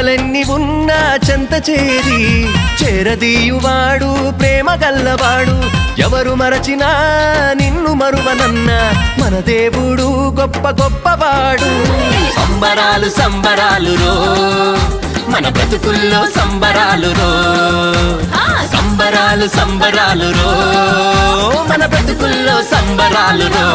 చుక్కలెన్ని ఉన్నా చెంత చేరి చేరదీయువాడు ప్రేమ గల్లవాడు ఎవరు మరచినా నిన్ను మరువనన్న మన దేవుడు గొప్ప గొప్పవాడు సంబరాలు సంబరాలు రో మన బ్రతుకుల్లో సంబరాలు రో సంబరాలు సంబరాలు రో మన బ్రతుకుల్లో సంబరాలు రో